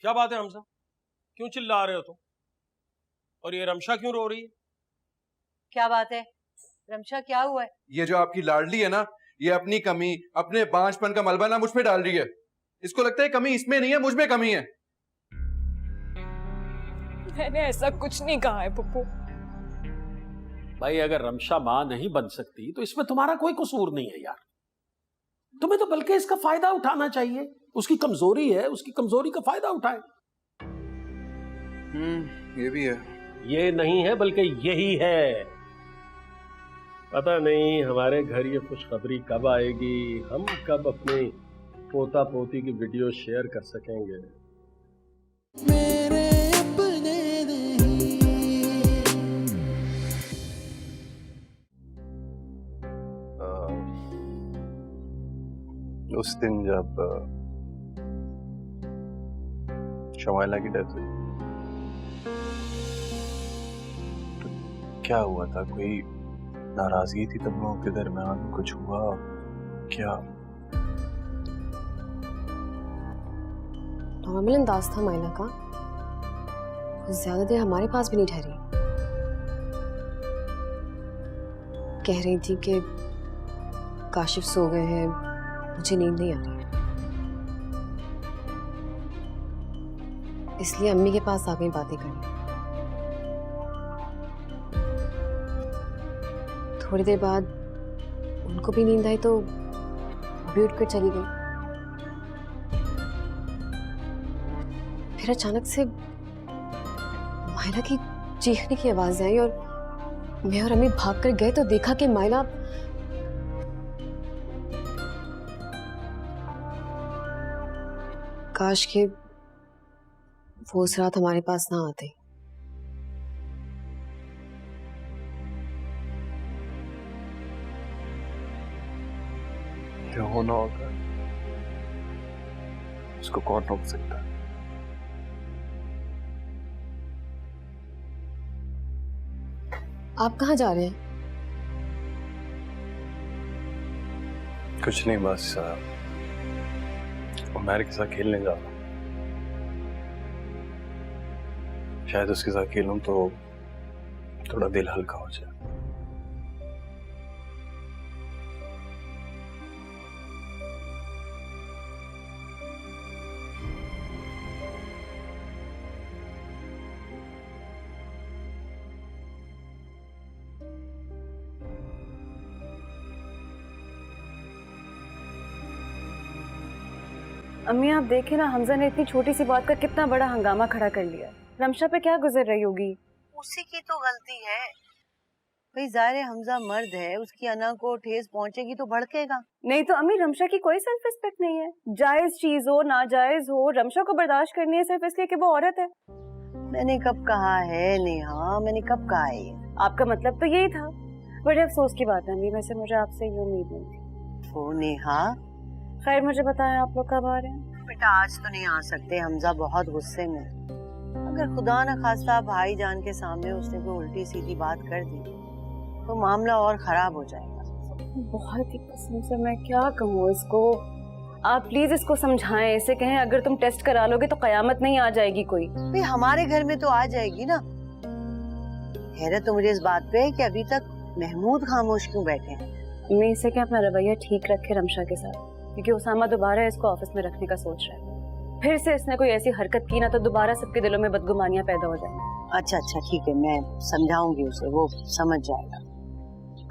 क्या बात है हमजा, क्यों चिल्ला रहे हो तुम? और ये रमशा क्यों रो रही है? क्या बात है रमशा, क्या हुआ है? ये जो आपकी लाडली है ना, ये अपनी कमी, अपने बांझपन का मलबा ना मुझ पे डाल रही है। इसको लगता है कमी इसमें नहीं है, मुझ में कमी है। मैंने ऐसा कुछ नहीं कहा है पप्पू। भाई अगर रमशा मां नहीं बन सकती तो इसमें तुम्हारा कोई कसूर नहीं है यार। तुम्हें तो बल्कि इसका फायदा उठाना चाहिए। उसकी कमजोरी है, उसकी कमजोरी का फायदा उठाए। ये भी है। ये नहीं है बल्कि यही है। पता नहीं हमारे घर ये खुशखबरी कब आएगी, हम कब अपने पोता पोती की वीडियो शेयर कर सकेंगे। मेरे अपने उस दिन जब शमाइला की डेथ हुई तो क्या हुआ था? कोई नाराजगी थी तुम लोगों के दरमियान? कुछ हुआ क्या? नॉर्मल अंदाज था मायला का, ज्यादा देर हमारे पास भी नहीं ठहरी। कह रही थी कि काशिफ सो गए हैं, मुझे नींद नहीं आ रही, इसलिए अम्मी के पास आ गई बातें करने। थोड़ी देर बाद उनको भी नींद आई तो भी उठकर चली गई। फिर अचानक से मायला की चीखने की आवाज आई और मैं और अम्मी भागकर गए तो देखा कि मायला काश के वो उस रात हमारे पास ना आते। जो होना होगा उसको कौन रोक सकता है? आप कहाँ जा रहे हैं? कुछ नहीं, बस उमर के साथ खेलने जा रहा हूँ। शायद उसके साथ खेलूं तो थोड़ा दिल हल्का हो जाए। अम्मी आप देखें ना, हमजा ने इतनी छोटी सी बात का कितना बड़ा हंगामा खड़ा कर लिया। रमशा पे क्या गुजर रही होगी? उसी की तो गलती है भाई। ज़ाहिर है हमजा मर्द है, उसकी अना को ठेस पहुंचेगी तो भड़केगा। नहीं तो अम्मी, रमशा की कोई सेल्फ रिस्पेक्ट नहीं है। जायज चीज हो नाजायज हो, रमशा को बर्दाश्त करनी है सिर्फ इसलिए कि वो औरत है। मैंने कब कहा है नेहा, मैंने कब कहा है ये? आपका मतलब तो यही था। बड़े अफसोस की बात है अम्मी, वैसे मुझे आपसे ये उम्मीद नहीं थी। ओ नेहा, खैर मुझे बताएं आप लोग कब आ रहे हैं? बेटा आज तो नहीं आ सकते, हमजा बहुत गुस्से में। अगर खुदा न खास्ता भाई जान के सामने उसने कोई उल्टी सीधी बात कर दी तो मामला और खराब हो जाएगा। बहुत ही कसम से मैं क्या कहूँ इसको। आप प्लीज इसको समझाएं, इसे कहें अगर तुम टेस्ट करा लोगे तो कयामत नहीं आ जाएगी कोई। भाई हमारे घर में तो आ जाएगी ना। हैरत तो मुझे इस बात पे है कि अभी तक महमूद खामोश क्यों बैठे हैं। मैं इसे क्या अपना रवैया ठीक रखे रमशा के साथ, क्योंकि उसामा दोबारा इसको ऑफिस में रखने का सोच रहा है। फिर से इसने कोई ऐसी हरकत की ना तो दोबारा सबके दिलों में बदगुमानियां पैदा हो जाएंगी। अच्छा अच्छा ठीक है, मैं समझाऊंगी उसे, वो समझ जाएगा।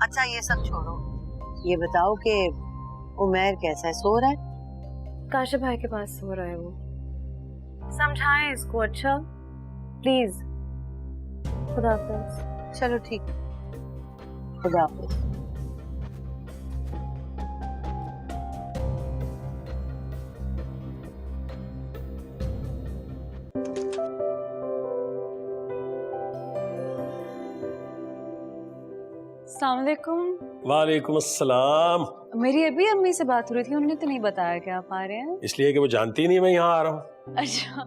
अच्छा ये सब छोड़ो, ये बताओ कि उमैर कैसा है, सो रहा है? काशिफ भाई के पास सो रहा है वो। समझाएं इसको अच्छा प्लीज। खुदा हाफिज। चलो ठीक, खुदा हाफिज। अस्सलाम वालेकुम। वालेकुम अस्सलाम। मेरी अभी अम्मी से बात हो रही थी, उन्होंने तो नहीं बताया कि आप आ रहे हैं। इसलिए कि वो जानती नहीं मैं यहाँ आ रहा हूँ। अच्छा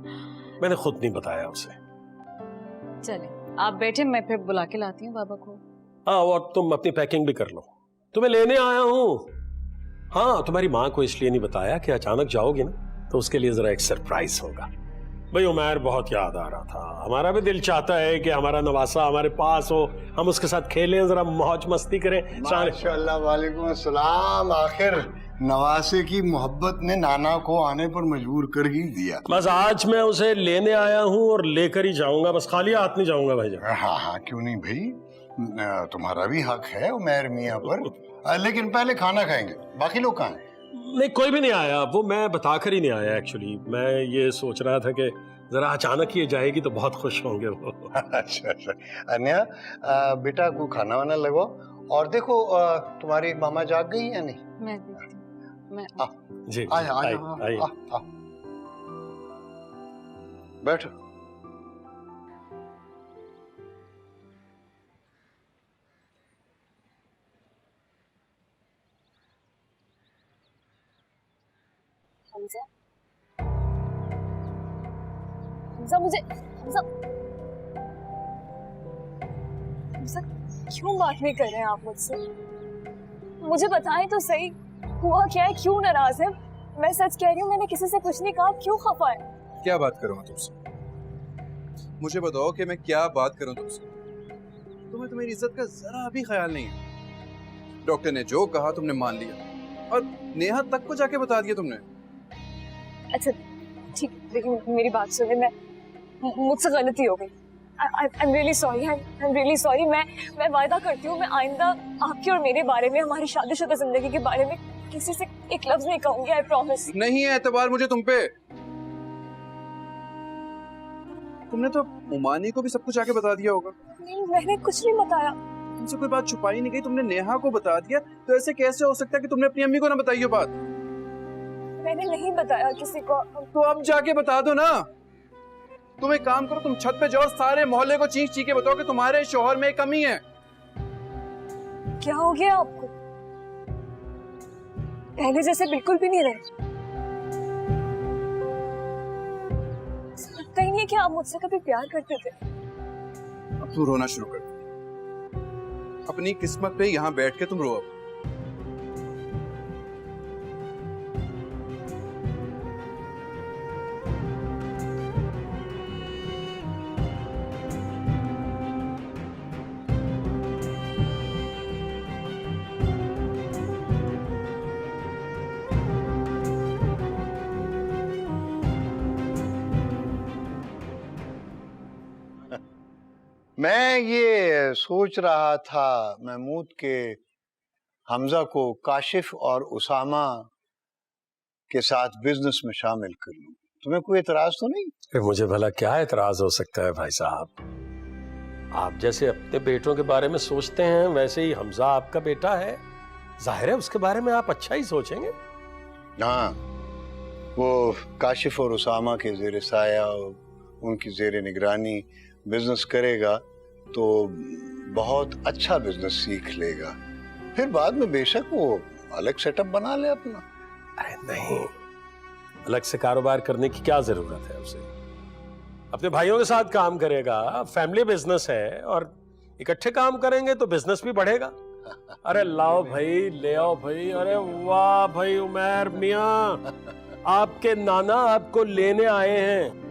मैंने खुद नहीं बताया उसे। चले आप बैठे, मैं फिर बुला के लाती हूँ बाबा को। हाँ और तुम अपनी पैकिंग भी कर लो, तुम्हें लेने आया हूँ। हाँ तुम्हारी माँ को इसलिए नहीं बताया कि अचानक जाओगी ना तो उसके लिए जरा एक सरप्राइज होगा। भाई उमैर बहुत याद आ रहा था। हमारा भी दिल चाहता है कि हमारा नवासा हमारे पास हो, हम उसके साथ खेलें, जरा मौज मस्ती करें। माशाल्लाह, वालेकुम अस्सलाम। आखिर नवासे की मोहब्बत ने नाना को आने पर मजबूर कर ही दिया। बस आज मैं उसे लेने आया हूँ और लेकर ही जाऊंगा, बस खाली हाथ नहीं जाऊंगा भाईजान। हाँ हाँ, क्यों नहीं भाई, तुम्हारा भी हक है उमैर मियाँ पर। लेकिन पहले खाना खाएंगे, बाकी लोग कहाँ हैं? नहीं, कोई भी नहीं आया, वो मैं बताकर ही नहीं आया। एक्चुअली मैं ये सोच रहा था कि जरा अचानक ये जाएगी तो बहुत खुश होंगे वो। अच्छा अच्छा। अन्या, बेटा को खाना वाना लगवाओ। और देखो, तुम्हारी मामा जाग गई या नहीं? मैं देखती हूँ, मैं जी आया आया, आइए। आ। बैठो। हमजा, हमजा मुझे, हमजा, हमजा क्यों बात नहीं कर रहे हैं आप मुझसे? मुझे बताएं तो सही, हुआ क्या है, क्यों नाराज है? मैं सच कह रही हूँ, मैंने किसी से कुछ नहीं कहा, क्यों खफा है? क्या बात करूँ तुमसे? मुझे बताओ कि मैं क्या बात करूँ तुमसे? तुम्हें तुम्हारी इज्जत का जरा भी ख्याल नहीं है। डॉक्टर ने जो कहा तुमने मान लिया, और नेहा तक को जाके बता दिया तुमने। अच्छा ठीक, लेकिन मेरी बात सुने, मुझसे गलती हो गई। I'm really sorry, I'm really sorry। मैं वायदा करती हूँ, मैं आइंदा आपके और मेरे बारे में, हमारी शादीशुदा जिंदगी के बारे में किसी से एक लफ्ज नहीं कहूंगी। I promise। नहीं है एतबार मुझे तुम पे। तुमने तो उमानी को भी सब कुछ आके बता दिया होगा। नहीं, मैंने कुछ नहीं बताया। तुमसे कोई बात छुपाई नहीं गई, तुमने नेहा को बता दिया, तो ऐसे कैसे हो सकता है कि तुमने अपनी अम्मी को ना बताई हो बात? मैंने नहीं बताया किसी को। तो अब जाके बता दो ना। तुम एक काम करो, तुम छत पे जाओ, सारे मोहल्ले को चीख चीख के बताओ कि तुम्हारे शोहर में एक कमी है। क्या हो गया आपको? पहले जैसे बिल्कुल भी नहीं रहे। लगता ही नहीं है कि आप मुझसे कभी प्यार करते थे। अब तू रोना शुरू कर दे। अपनी किस्मत पे यहाँ बैठ के तुम रो अब। मैं ये सोच रहा था महमूद के हमजा को काशिफ और उसामा के साथ बिजनेस में शामिल कर लूं। तुम्हें कोई एतराज तो नहीं? मुझे भला क्या एतराज हो सकता है भाई साहब? आप जैसे अपने बेटों के बारे में सोचते हैं, वैसे ही हमजा आपका बेटा है, जाहिर है उसके बारे में आप अच्छा ही सोचेंगे। हाँ, वो काशिफ और उसामा के जेर साया, उनकी जेर निगरानी बिजनेस करेगा तो बहुत अच्छा बिजनेस सीख लेगा। फिर बाद में बेशक वो अलग सेटअप बना ले अपना। अरे नहीं, अलग से कारोबार करने की क्या जरूरत है उसे? अपने भाइयों के साथ काम करेगा, फैमिली बिजनेस है, और इकट्ठे काम करेंगे तो बिजनेस भी बढ़ेगा। अरे लाओ भाई, ले आओ भाई। अरे वाह भाई उमैर मियां, आपके नाना आपको लेने आए हैं।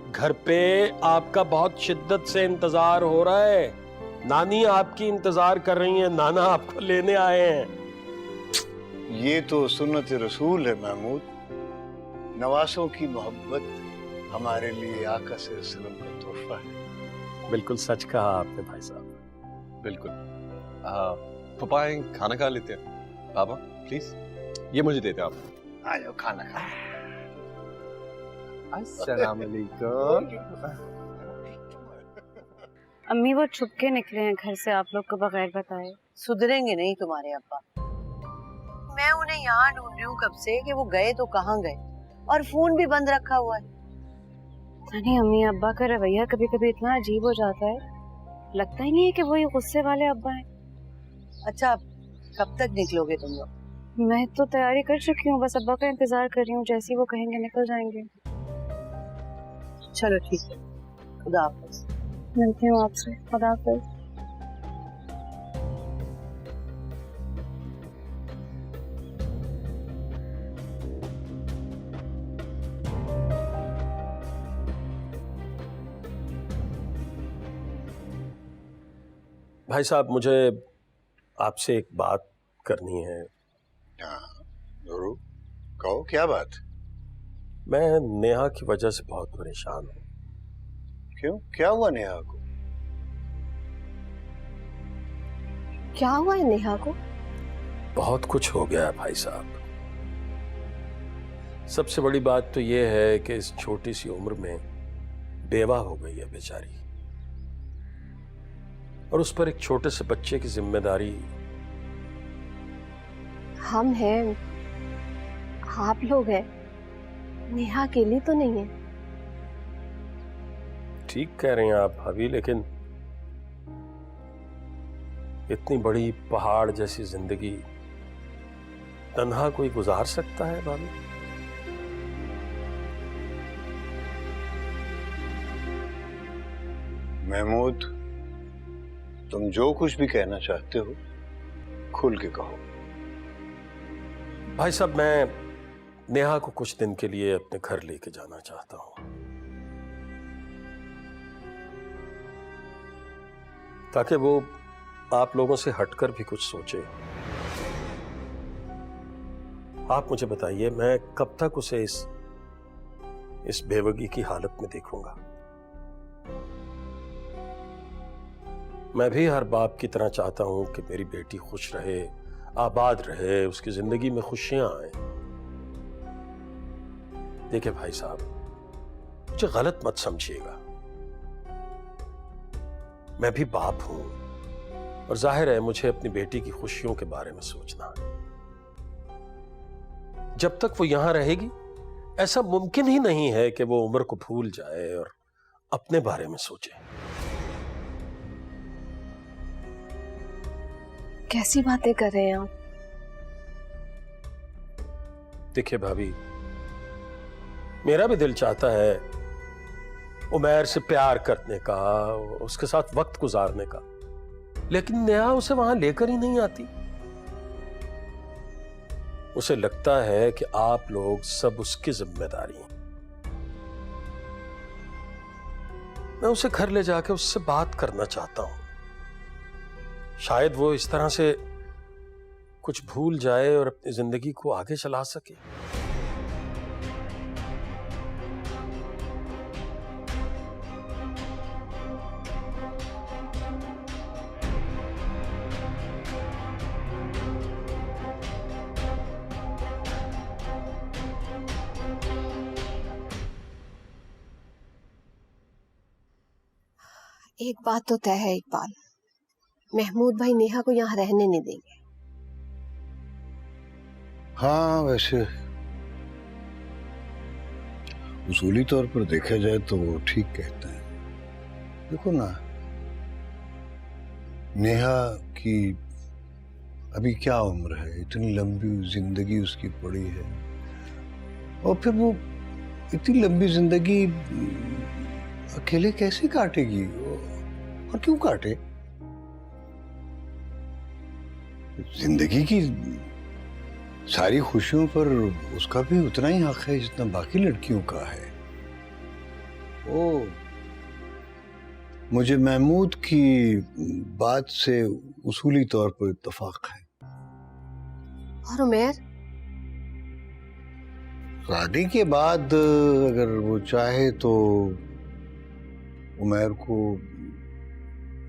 घर पे आपका बहुत शिद्दत से इंतजार हो रहा है, नानी आपकी इंतजार कर रही है, नाना आपको लेने आए हैं। ये तो सुन्नत रसूल है महमूद। नवासों की मोहब्बत हमारे लिए आका से सल्लम का तोहफा है। बिल्कुल सच कहा आपने भाई साहब। बिल्कुल। पापा खाना खा लेते हैं। पापा प्लीज ये मुझे देते आप। आ जाओ खाना खा। अस्सलाम वालेकुम। अम्मी वो छुप के निकले हैं घर से आप लोग को बगैर बताए। सुधरेंगे नहीं तुम्हारे अब्बा। मैं उन्हें यहाँ ढूंढ रही हूँ कब से कि वो गए तो कहाँ गए, और फोन भी बंद रखा हुआ है। नहीं, अम्मी अब्बा का रवैया कभी कभी इतना अजीब हो जाता है, लगता ही नहीं है कि वो ये गुस्से वाले अब्बा हैं। अच्छा, कब तक निकलोगे तुम लोग? मैं तो तैयारी कर चुकी हूँ, बस अब्बा का इंतजार कर रही हूँ, जैसे ही वो कहेंगे निकल जाएंगे। चलो ठीक है, खुदा हाफिज। मिलती हूँ आपसे, खुदा हाफिज। भाई साहब, मुझे आपसे एक बात करनी है। हाँ जरूर, कहो क्या बात। मैं नेहा की वजह से बहुत परेशान हूँ। क्यों, क्या हुआ नेहा को? क्या हुआ है नेहा को? बहुत कुछ हो गया है भाई साहब। सबसे बड़ी बात तो यह है कि इस छोटी सी उम्र में बेवा हो गई है बेचारी, और उस पर एक छोटे से बच्चे की जिम्मेदारी। हम हैं, आप लोग हैं, नेहा अकेली तो नहीं है। ठीक कह रहे हैं आप भाभी, लेकिन इतनी बड़ी पहाड़ जैसी जिंदगी तन्हा कोई गुजार सकता है भाभी? महमूद, तुम जो कुछ भी कहना चाहते हो खुल के कहो। भाई साहब, मैं नेहा को कुछ दिन के लिए अपने घर लेके जाना चाहता हूं, ताकि वो आप लोगों से हटकर भी कुछ सोचे। आप मुझे बताइए, मैं कब तक उसे इस बेवगी की हालत में देखूंगा? मैं भी हर बाप की तरह चाहता हूं कि मेरी बेटी खुश रहे, आबाद रहे, उसकी जिंदगी में खुशियां आए। देखिए भाई साहब, मुझे गलत मत समझिएगा, मैं भी बाप हूं और जाहिर है मुझे अपनी बेटी की खुशियों के बारे में सोचना है। जब तक वो यहां रहेगी, ऐसा मुमकिन ही नहीं है कि वो उम्र को भूल जाए और अपने बारे में सोचे। कैसी बातें कर रहे हैं आप? देखिए भाभी, मेरा भी दिल चाहता है उमैर से प्यार करने का, उसके साथ वक्त गुजारने का, लेकिन नेहा उसे वहां लेकर ही नहीं आती। उसे लगता है कि आप लोग सब उसकी जिम्मेदारी हैं। मैं उसे घर ले जाकर उससे बात करना चाहता हूं, शायद वो इस तरह से कुछ भूल जाए और अपनी जिंदगी को आगे चला सके। एक बात तो तय है इकबाल, महमूद भाई नेहा को यहाँ रहने नहीं देंगे। हाँ वैसे उसूली तौर पर देखा जाए तो वो ठीक कहते हैं। देखो ना, नेहा की अभी क्या उम्र है, इतनी लंबी जिंदगी उसकी पड़ी है, और फिर वो इतनी लंबी जिंदगी अकेले कैसे काटेगी, और क्यों काटे? जिंदगी की सारी खुशियों पर उसका भी उतना ही हक है जितना बाकी लड़कियों का है। ओ, मुझे महमूद की बात से उसूली तौर पर इत्तेफाक है। और उमैर? शादी के बाद अगर वो चाहे तो उमैर को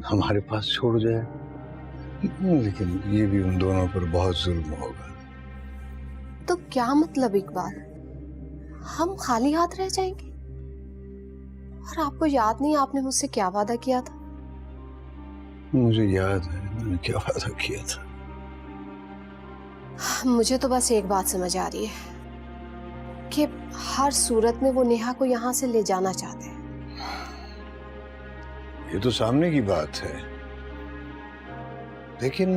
हमारे पास छोड़ जाए, लेकिन ये भी उन दोनों पर बहुत जुल्म होगा। तो क्या मतलब इकबाल, हम खाली हाथ रह जाएंगे? और आपको याद नहीं आपने मुझसे क्या वादा किया था? मुझे याद है मैंने क्या वादा किया था। मुझे तो बस एक बात समझ आ रही है कि हर सूरत में वो नेहा को यहाँ से ले जाना चाहते हैं। ये तो सामने की बात है, लेकिन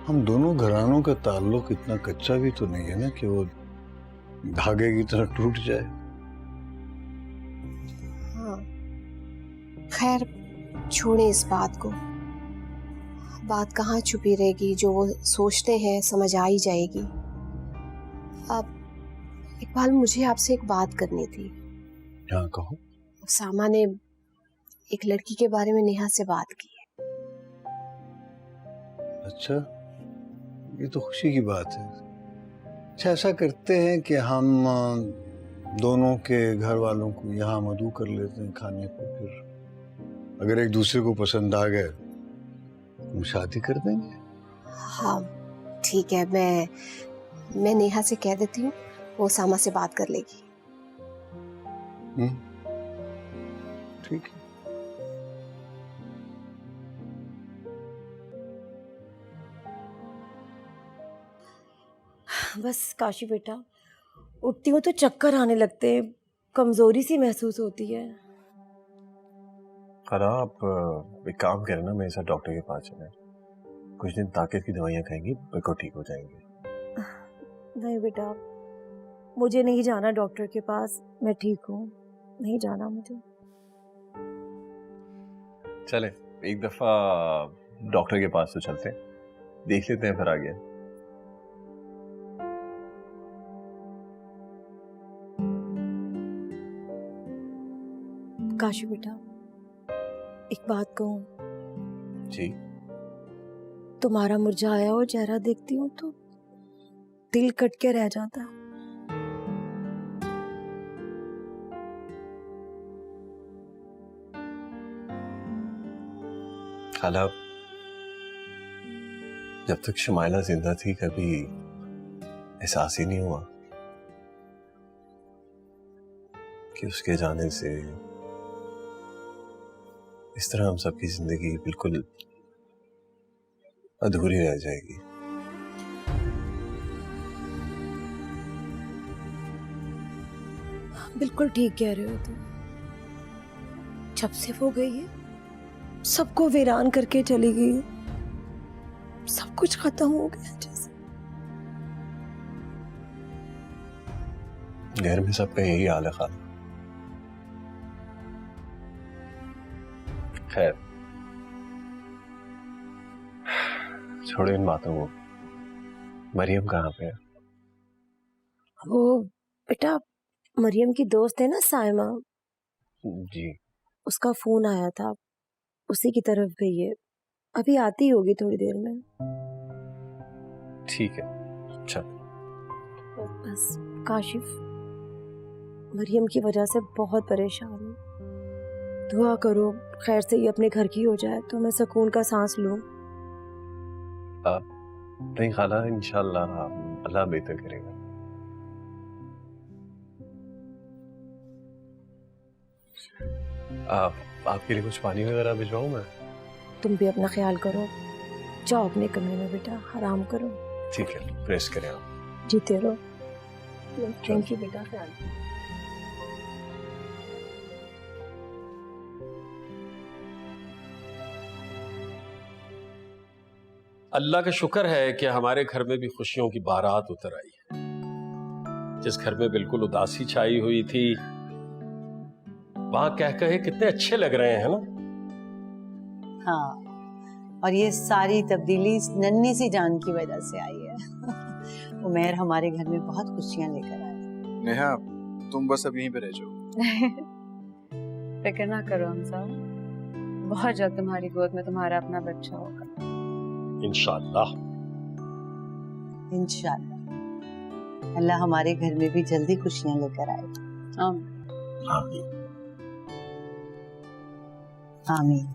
हम दोनों घरानों का ताल्लुक इतना कच्चा भी तो नहीं है ना कि वो धागे की तरह टूट जाए। हाँ, खैर छोड़े इस बात को, बात कहाँ छुपी रहेगी, जो वो सोचते हैं समझ आ ही जाएगी। अब इकबाल, मुझे आपसे एक बात करनी थी। हाँ कहो। सामा ने एक लड़की के बारे में नेहा से बात की है। अच्छा, ये तो खुशी की बात है। अच्छा, ऐसा करते हैं कि हम दोनों के घर वालों को यहाँ मदऊ कर लेते हैं खाने को, फिर अगर एक दूसरे को पसंद आ गए हम शादी कर देंगे। हाँ ठीक है, मैं नेहा से कह देती हूँ, वो सामा से बात कर लेगी। ठीक है। बस काशी बेटा, उठती हूँ तो चक्कर आने लगते हैं, कमजोरी सी महसूस होती है। खाला आप एक काम करें ना, मेरे साथ डॉक्टर के पास चलें, कुछ दिन ताकत की दवाइयाँ खाएंगी, बिल्कुल ठीक हो जाएंगे। नहीं बेटा, मुझे नहीं जाना डॉक्टर के पास, मैं ठीक हूँ, नहीं जाना मुझे। चले एक दफा डॉक्टर के पास तो चलते हैं, देख लेते हैं फिर आगे। काशी बेटा, एक बात कहूँ? जी। तुम्हारा मुरझाया हुआ चेहरा देखती हूँ तो दिल कट के रह जाता। खाला, जब तक शमाइला जिंदा थी कभी एहसास ही नहीं हुआ कि उसके जाने से इस तरह हम सबकी जिंदगी बिल्कुल अधूरी रह जाएगी। बिल्कुल ठीक कह रहे हो तुम। जब से वो गई है, सबको वीरान करके चली गई है, सब कुछ खत्म हो गया जैसे। घर में सबका यही हाल है खाला। खैर, छोड़ो इन बातों को। मरियम कहाँ पे है? वो बेटा, मरियम की दोस्त है ना साइमा, जी। उसका फोन आया था, उसी की तरफ गई है, अभी आती होगी थोड़ी देर में। ठीक है, अच्छा। बस काशिफ, मरियम की वजह से बहुत परेशान हूँ, दुआ करो खैर से ये अपने घर की हो जाए तो मैं सुकून का सांस लूं। नहीं खाला, इंशाल्लाह अल्लाह बेहतर करेगा। आपके लिए कुछ पानी वगैरह भिजवाऊं मैं? तुम भी अपना ख्याल करो, जाओ अपने कमरे में बेटा, आराम करो। ठीक है, रेस्ट करें आप। जीते रहो। थैंक यू बेटा, ख्याल। अल्लाह का शुक्र है कि हमारे घर में भी खुशियों की बारात उतर आई है। जिस घर में बिल्कुल उदासी छाई हुई थी, वहां कह कहे कितने अच्छे लग रहे हैं ना। हाँ, और ये सारी तब्दीली इस नन्ही सी जान की वजह से आई है। उमैर हमारे घर में बहुत खुशियां लेकर आए। नेहा, तुम बस अब यहीं पे रह जाओ। फिक्र ना करो हमसा, बहुत जल्द तुम्हारी गोद में तुम्हारा अपना बच्चा होगा। इंशाअल्लाह। इंशाअल्लाह अल्लाह हमारे घर में भी जल्दी खुशियां लेकर आए। आमीन। आमीन।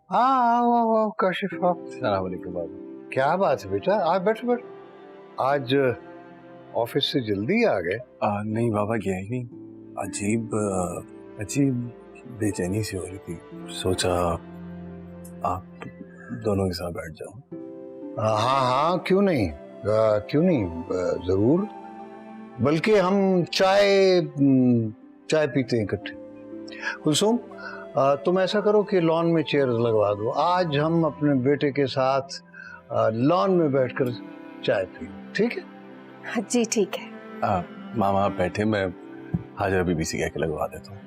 हाँ आओ काशिफ, अस्सलाम वालेकुम बाबा। क्या बात है बेटा, आप बैठो बैठो। आज ऑफिस से जल्दी आ गए? नहीं बाबा, गया ही नहीं। अजीब बेचैनी सी हो रही थी, सोचा आप दोनों के साथ बैठ जाओ। हाँ हाँ, क्यों नहीं, जरूर। बल्कि हम चाय पीते हैं इकट्ठे। कुलसुम, तुम ऐसा करो कि लॉन में चेयर लगवा दो, आज हम अपने बेटे के साथ लॉन में बैठकर चाय पिए, ठीक है? जी ठीक है। मामा आप बैठे, मैं हाजरा बीबी से कह के लगवा देता हूँ।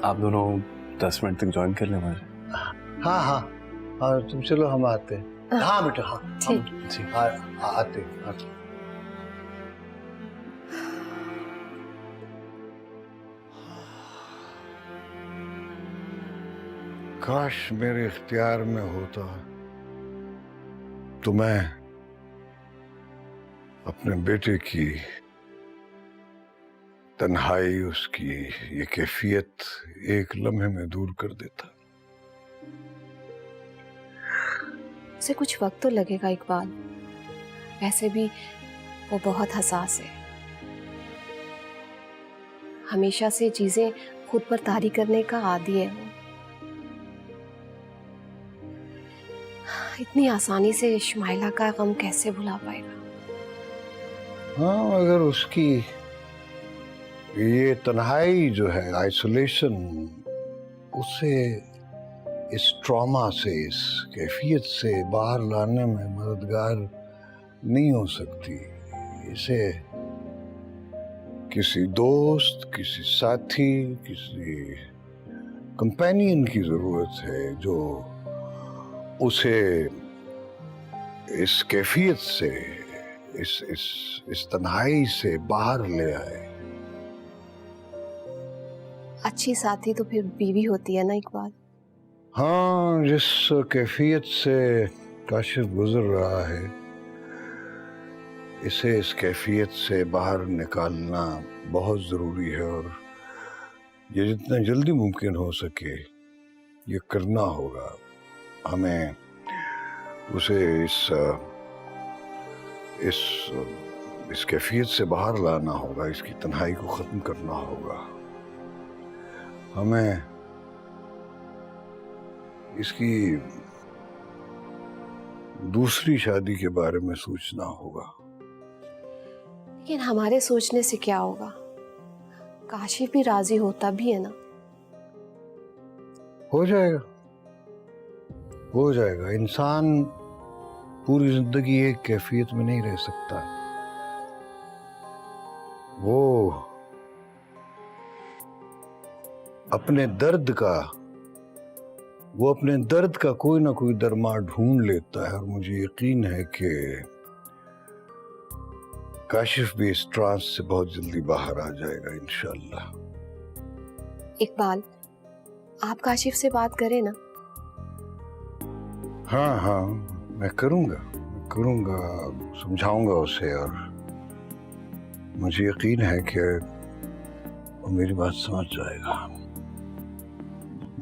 आप दोनों 10 मिनट तक ज्वाइन कर लें मुझे। हाँ हाँ हाँ, तुम चलो, हम आते हैं। हाँ बेटा, हाँ ठीक। आते। काश मेरे इख्तियार में होता तो मैं अपने बेटे की तन्हाई, उसकी ये कैफियत एक लम्हे में दूर कर देता। उसे कुछ वक्त तो लगेगा इकबाल, वैसे भी वो बहुत हसास है। हमेशा से चीजें खुद पर तारी करने का आदी है वो। इतनी आसानी से इस्माइला का गम कैसे भुला पाएगा? हाँ, अगर उसकी ये तन्हाई जो है, आइसोलेशन, उसे इस ट्रॉमा से, इस कैफियत से बाहर लाने में मददगार नहीं हो सकती, इसे किसी दोस्त, किसी साथी, किसी कंपेनियन की जरूरत है जो उसे इस कैफियत से, इस तन्हाई से बाहर ले आए। अच्छी साथी तो फिर बीवी होती है ना इकबाल? हाँ, जिस कैफियत से काशिफ गुजर रहा है, इसे इस कैफियत से बाहर निकालना बहुत ज़रूरी है और ये जितना जल्दी मुमकिन हो सके ये करना होगा। हमें उसे इस कैफियत से बाहर लाना होगा, इसकी तन्हाई को ख़त्म करना होगा। हमें इसकी दूसरी शादी के बारे में सोचना होगा। लेकिन हमारे सोचने से क्या होगा? काशिफ भी राजी होता भी है ना? हो जाएगा, हो जाएगा। इंसान पूरी जिंदगी एक कैफियत में नहीं रह सकता। वो अपने दर्द का कोई ना कोई दरमा ढूंढ लेता है और मुझे यकीन है कि काशिफ भी इस ट्रांस से बहुत जल्दी बाहर आ जाएगा इंशाल्लाह। इकबाल, आप काशिफ से बात करें ना? हाँ हाँ, मैं करूँगा, समझाऊंगा उसे और मुझे यकीन है कि वो मेरी बात समझ जाएगा,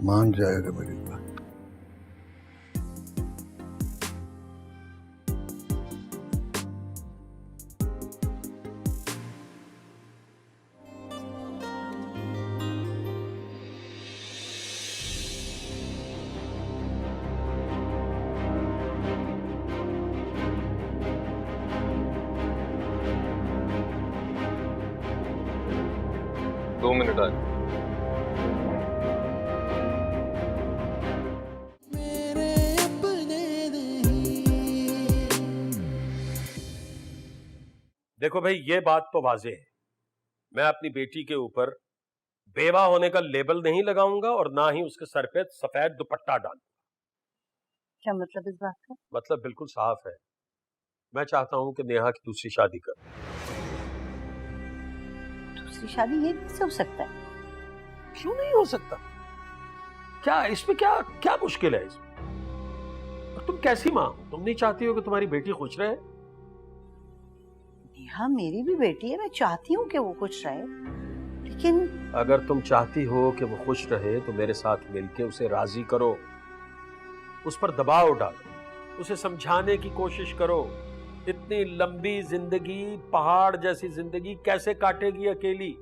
मान जाएगा मेरी बात। दो मिनट आए। देखो भाई, ये बात तो वाज़ेह है, मैं अपनी बेटी के ऊपर बेवा होने का लेबल नहीं लगाऊंगा और ना ही उसके सर पे सफेद दुपट्टा डालूंगा। क्या मतलब इस बात का? मतलब बिल्कुल साफ है, मैं चाहता हूं कि नेहा की दूसरी शादी कर। दूसरी शादी ये कैसे हो सकता है? क्यों नहीं हो सकता? क्या इसमें क्या क्या मुश्किल है इसमें? और तुम कैसी मां हो? तुम नहीं चाहती हो कि तुम्हारी बेटी खुश रहे? नेहा मेरी भी बेटी है, मैं चाहती हूँ कि वो खुश रहे, लेकिन अगर तुम चाहती हो कि वो खुश रहे तो मेरे साथ मिलके उसे राजी करो, उस पर दबाव डालो, उसे समझाने की कोशिश करो। इतनी लंबी जिंदगी, पहाड़ जैसी जिंदगी कैसे काटेगी अकेली?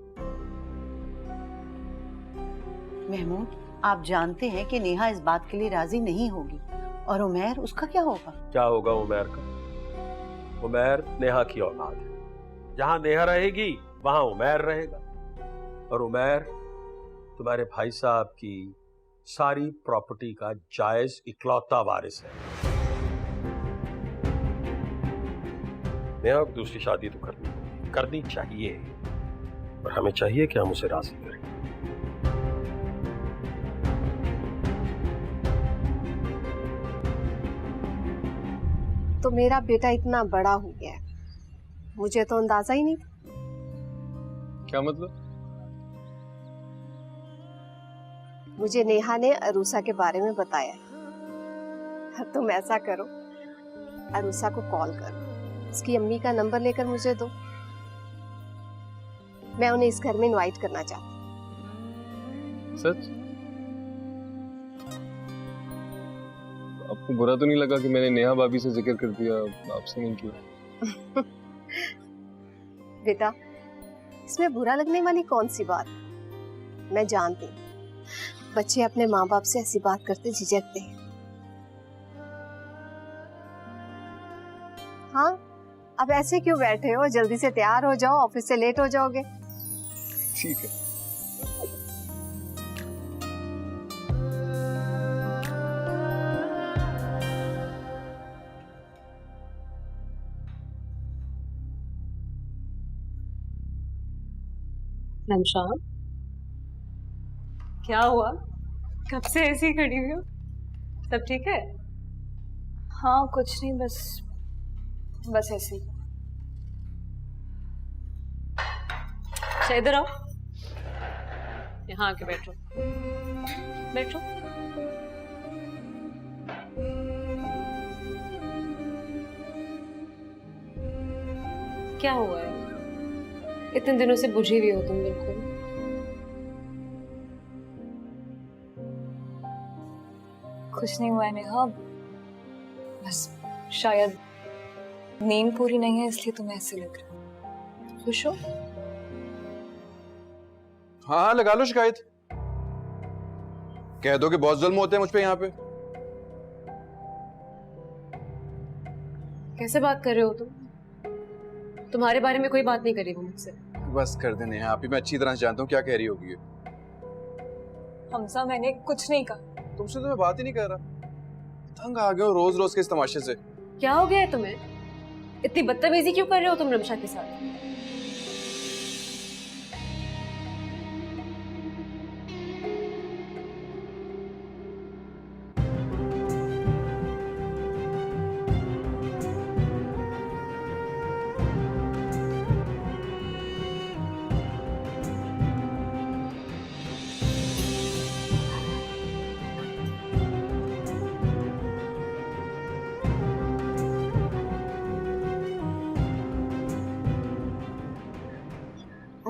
महमूद, आप जानते हैं कि नेहा इस बात के लिए राजी नहीं होगी, और उमैर, उसका क्या होगा? क्या होगा उमैर का? उमैर नेहा की औलाद है, जहां नेहा रहेगी वहां उमैर रहेगा, और उमैर तुम्हारे भाई साहब की सारी प्रॉपर्टी का जायज इकलौता वारिस है। नेहा को दूसरी शादी तो करनी चाहिए, और हमें चाहिए कि हम उसे राजी करें। तो मेरा बेटा इतना बड़ा हो गया है, मुझे तो अंदाजा ही नहीं था। क्या मतलब? मुझे नेहा ने अरूसा के बारे में बताया। तुम ऐसा करो, अरूसा को कॉल करो, उसकी अम्मी का नंबर लेकर मुझे दो। मैं उन्हें इस घर में इनवाइट करना चाहती हूँ। सच? आपको बुरा तो नहीं लगा कि मैंने नेहा भाभी से जिक्र कर दिया, आपसे नहीं किया? बेटा, इसमें बुरा लगने वाली कौन सी बात? मैं जानती हूँ बच्चे अपने माँ बाप से ऐसी बात करते झिझकते हैं। हाँ, अब ऐसे क्यों बैठे हो? जल्दी से तैयार हो जाओ, ऑफिस से लेट हो जाओगे। ठीक है। रमशा, क्या हुआ? कब से ऐसी खड़ी हुई हो? सब ठीक है? हाँ कुछ नहीं, बस ऐसे ही। अच्छा इधर आओ, यहाँ आके बैठो। बैठो। क्या हुआ है? इतने दिनों से बुझी हुई हो तुम बिल्कुल। कुछ नहीं हुआ है नेहा, बस शायद नींद पूरी नहीं है इसलिए तुम्हें ऐसे लग रहा है। खुश हो? हाँ लगा लो शिकायत, कह दो कि बहुत जुल्म होते हैं मुझ पे यहाँ पे। कैसे बात कर रहे हो तुम? तुम्हारे बारे में कोई बात नहीं करेगी मुझसे। बस कर देने हैं, आप ही मैं अच्छी तरह से जानता हूँ क्या कह रही होगी ये। हमजा मैंने कुछ नहीं कहा। तुमसे तो मैं बात ही नहीं कर रहा, तंग आ गए हो रोज रोज के इस तमाशे से। क्या हो गया है तुम्हें? इतनी बदतमीजी क्यों कर रहे हो तुम रमशा के साथ?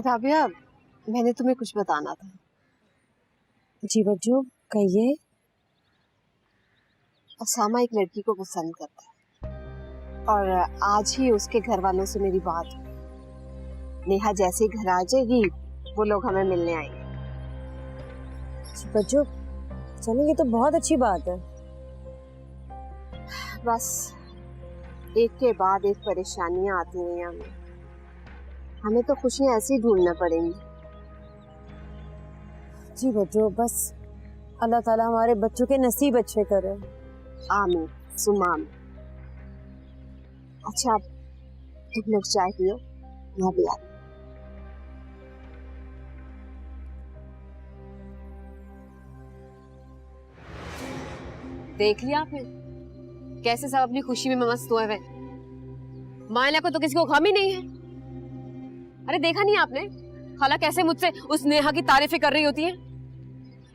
राबिया, मैंने तुम्हें कुछ बताना था। जी बच्चों, कहिए। उसामा एक लड़की को पसंद करता है और आज ही उसके घर वालों से मेरी बात हुई। नेहा जैसे ही घर आ जाएगी वो लोग हमें मिलने आएंगे। बच्चों चलेंगे तो बहुत अच्छी बात है। बस एक के बाद एक परेशानियां आती हैं हमें तो खुशियां ऐसी ढूंढना पड़ेंगी। जी बच्चों, बस अल्लाह ताला हमारे बच्चों के नसीब अच्छे करे। आमीन सुमाम। अच्छा तुम लोग चाय पियो, मैं भी आ। देख लिया आपने कैसे सब अपनी खुशी में मस्त हुए हुए। मायला को तो किसी को गम ही नहीं है। अरे देखा नहीं आपने खाला कैसे मुझसे उस नेहा की तारीफें कर रही होती है?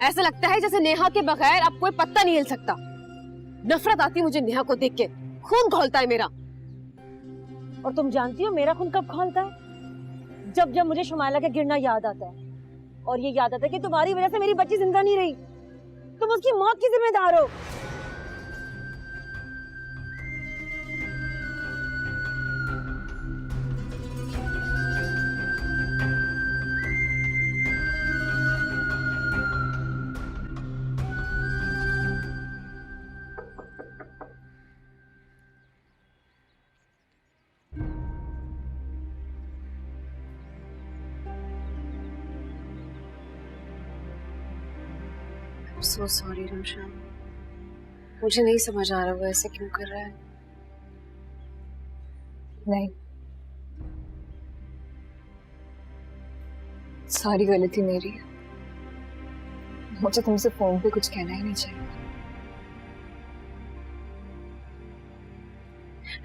ऐसा लगता है जैसे नेहा के बगैर अब कोई पत्ता नहीं हिल सकता। नफरत आती मुझे नेहा को देख के, खून खौलता है मेरा। और तुम जानती हो मेरा खून कब खौलता है? जब जब मुझे शुमाइला का गिरना याद आता है, और ये याद आता है कि तुम्हारी वजह से मेरी बच्ची जिंदा नहीं रही, तुम उसकी मौत की जिम्मेदार हो। So sorry रमशा, मुझे नहीं समझ आ रहा वो ऐसे क्यों कर रहा है। नहीं, सारी गलती मेरी है। मुझे तुमसे फोन पे कुछ कहना ही नहीं चाहिए।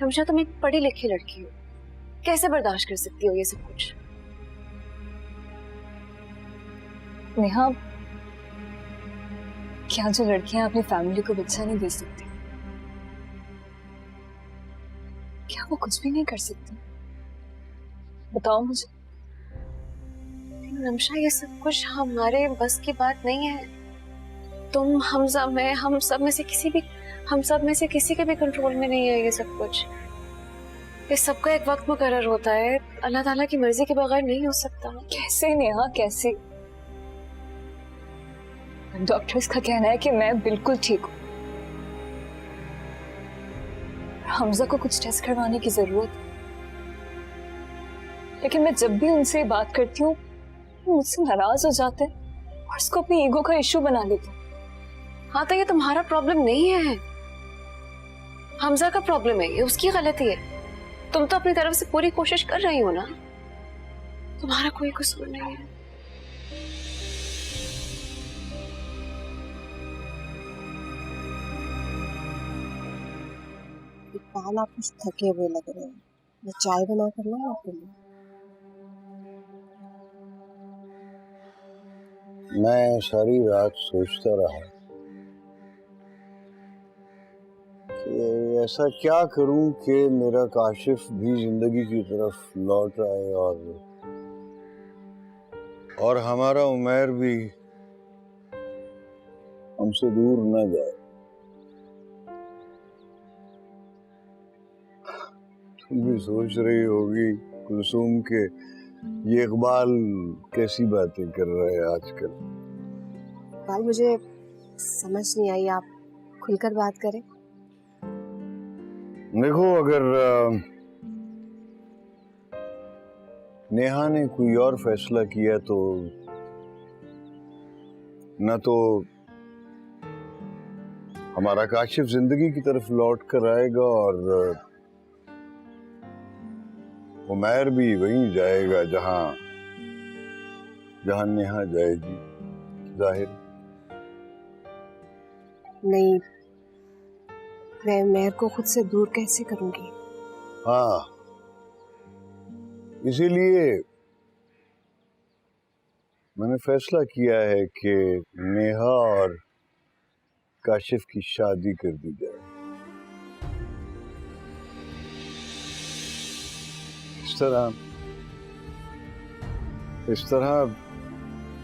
रमशा तुम एक पढ़ी लिखी लड़की हो, कैसे बर्दाश्त कर सकती हो ये सब कुछ? नेहा क्या जो लड़कियां अपनी फैमिली को बच्चा नहीं दे सकती, क्या वो कुछ भी नहीं कर सकती? बताओ मुझे। रमशा, ये सब कुछ हमारे बस की बात नहीं है। तुम, हमजा, मैं, हम सब में से किसी के भी कंट्रोल में नहीं है ये सब कुछ। ये सबका एक वक्त मुकर्रर होता है, अल्लाह ताला की मर्जी के बगैर नहीं हो सकता। कैसे नेहा, कैसे? डॉक्टर्स का कहना है कि मैं बिल्कुल ठीक हूँ, हमजा को कुछ टेस्ट करवाने की जरूरत है। लेकिन मैं जब भी उनसे बात करती हूँ वो मुझसे नाराज हो जाते हैं और इसको अपनी ईगो का इश्यू बना लेते हैं। हाँ, तो ये तुम्हारा प्रॉब्लम नहीं है, हमजा का प्रॉब्लम है, ये उसकी गलती है। तुम तो अपनी तरफ से पूरी कोशिश कर रही हो ना, तुम्हारा कोई कसूर नहीं है। इकबाल, आप कुछ थके हुए लग रहे हैं, मैं चाय बना कर लाऊं आपके लिए? मैं सारी रात सोचता रहा कि ऐसा क्या करूं कि मेरा काशिफ भी जिंदगी की तरफ लौट आए और हमारा उमैर भी हमसे दूर न जाए। तुम भी सोच रही होगी कुलसूम के ये इकबाल कैसी बातें कर रहा है आजकल। इकबाल, मुझे समझ नहीं आई, आप खुलकर बात करें। देखो, अगर नेहा ने कोई और फैसला किया तो न तो हमारा काशिफ जिंदगी की तरफ लौट कर आएगा और उमैर भी वहीं जाएगा जहां नेहा जाएगी। जाहिर नहीं, मैं उमैर को खुद से दूर कैसे करूंगी? हाँ, इसीलिए मैंने फैसला किया है कि नेहा और काशिफ की शादी कर दी जाए। इस तरह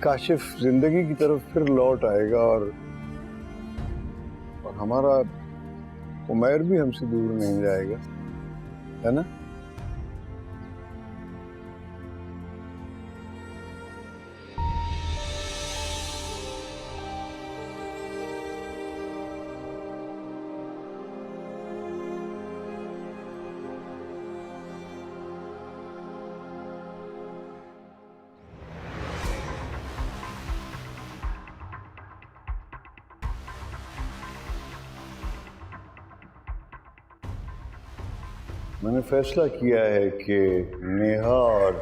काशिफ जिंदगी की तरफ फिर लौट आएगा और हमारा उमैर भी हमसे दूर नहीं जाएगा, है ना? मैंने फैसला किया है कि नेहा और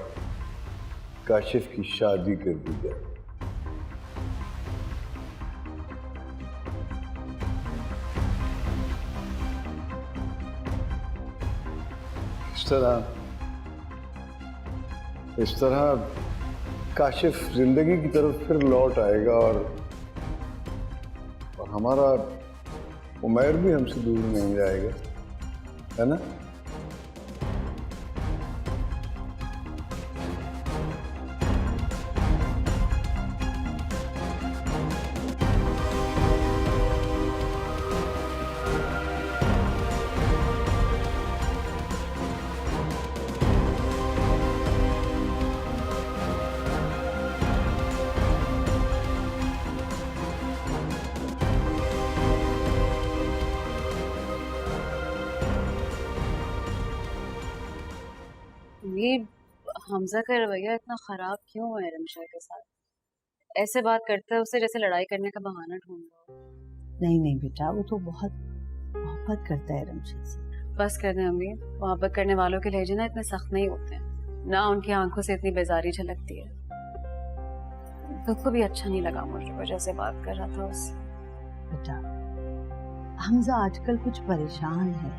काशिफ की शादी कर दी जाए। इस तरह काशिफ जिंदगी की तरफ फिर लौट आएगा और हमारा उमैर भी हमसे दूर नहीं जाएगा, है ना? ये हमजा का रवैया इतना खराब क्यों है रमशा के साथ? ऐसे बात करता है उसे जैसे लड़ाई करने का बहाना ढूंढ रहा हो। नहीं नहीं बेटा, वो तो बहुत मोहब्बत करता है रमशा से। बस कर दें अम्मी, मोहब्बत करने वालों के लहजे ना इतने सख्त नहीं होते हैं, ना उनकी आंखों से इतनी बेजारी झलकती है। खुद को भी अच्छा नहीं लगा मुझे जैसे बात कर रहा था उससे। बेटा, हमजा आजकल कुछ परेशान है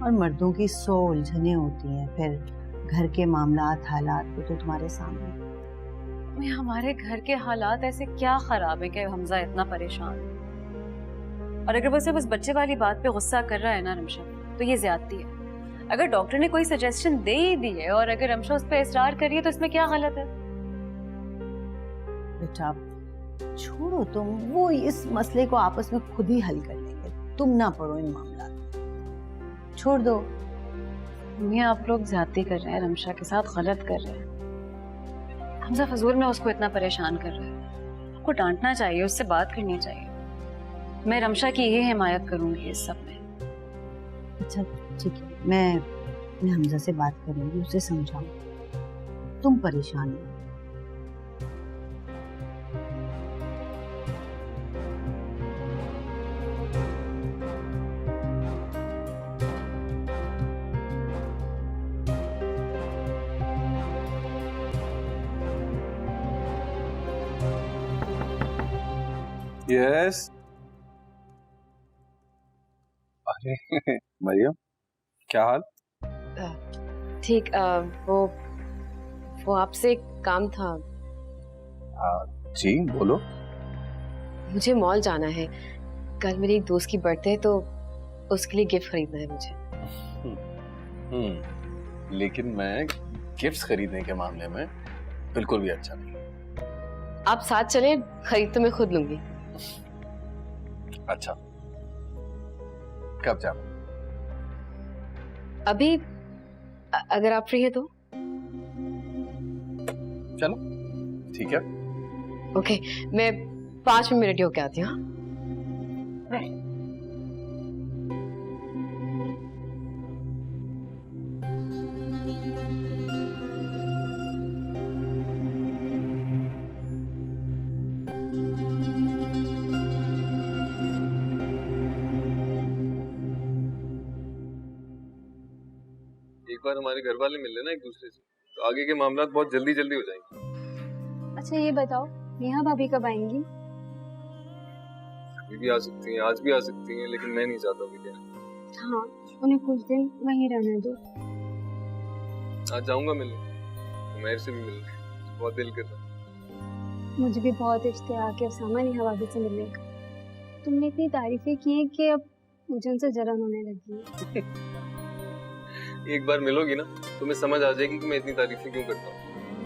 और मर्दों की 100 उलझनें होती हैं, फिर घर के मामलात हालात वो तो तुम्हारे सामने। हमारे घर के हालात ऐसे क्या खराब है कि हमजा इतना परेशान है? और अगर वो सिर्फ उस बच्चे वाली बात पे गुस्सा कर रहा है ना रमशा, तो ये ज्यादती है। अगर डॉक्टर ने कोई सजेशन दे ही दी है और अगर रमशा उस पर इसरार करी है तो इसमें क्या गलत है? बेटा छोड़ो तुम, वो इस मसले को आपस में खुद ही हल कर लेंगे, तुम ना पढ़ो इन मामला में, छोड़ दो। मम्मी आप लोग ज्यादती कर रहे हैं, रमशा के साथ गलत कर रहे हैं। हमजा फजूल में उसको इतना परेशान कर रहे हैं। आपको डांटना चाहिए, उससे बात करनी चाहिए। मैं रमशा की यही हिमायत करूंगी इस सब में। अच्छा ठीक है, मैं हमजा से बात करूंगी, उसे समझाऊंगी, तुम परेशान नहीं। यस। अरे मरियम, क्या हाल? ठीक। वो आपसे एक काम था। जी बोलो। मुझे मॉल जाना है, कल मेरी एक दोस्त की बर्थडे है, तो उसके लिए गिफ्ट खरीदना है मुझे। लेकिन मैं गिफ्ट्स खरीदने के मामले में बिल्कुल भी अच्छा नहीं। आप साथ चलें, खरीद तो मैं खुद लूंगी। अच्छा, कब जाना? अभी अगर आप फ्री है तो। चलो ठीक है। ओके, मैं 5 मिनट रेडी होके आती हूँ। एक बार हमारे घर वाले मिल लेना एक दूसरे से, तो आगे के मामला बहुत जल्दी जल्दी हो जाएंगे। अच्छा ये बताओ, नेहा भाभी कब आएंगी? अभी भी आ सकती हैं, आज भी आ सकती हैं, लेकिन मैं नहीं चाहता कि क्या। हाँ, उन्हें कुछ दिन वहीं रहने दो। आज जाऊंगा मिलने, उमैर से भी मिलने, बहुत दिल कर रहा। मुझे भी बहुत इश्तियाक है उसामा नेहा भाभी से मिलने का। तुमने इतनी तारीफें की हैं कि अब मुझे उनसे जलन होने लगी है। एक बार मिलोगी ना, तुम्हें समझ आ जाएगी कि मैं इतनी तारीफें क्यों करता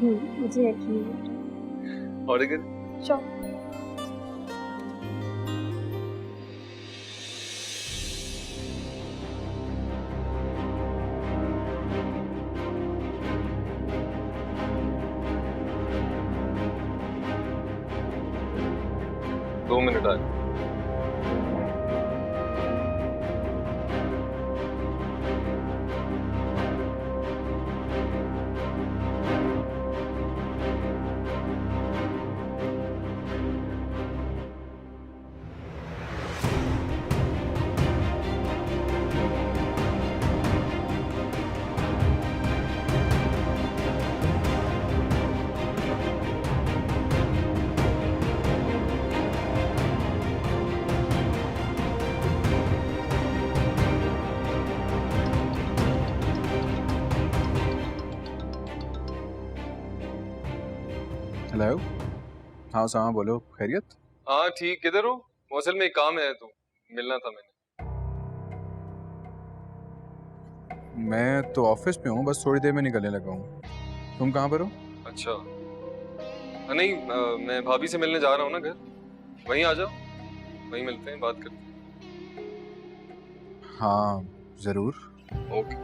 हूँ। मुझे यकीन है। और अगर चलो दो मिनट आए। हेलो। हाँ सामा बोलो, खैरियत? हाँ ठीक, किधर हो? असल में एक काम है तो मिलना था मैंने। मैं तो ऑफिस पे हूँ, बस थोड़ी देर में निकलने लगा हूँ। तुम कहाँ पर हो? अच्छा नहीं, मैं भाभी से मिलने जा रहा हूँ ना घर, वहीं आ जाओ, वहीं मिलते हैं, बात करते हैं। हाँ जरूर। ओके।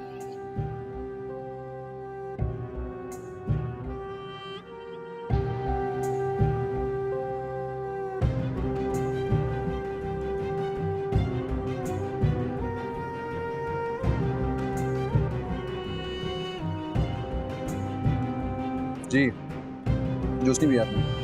जी, जूस नहीं पिया आपने?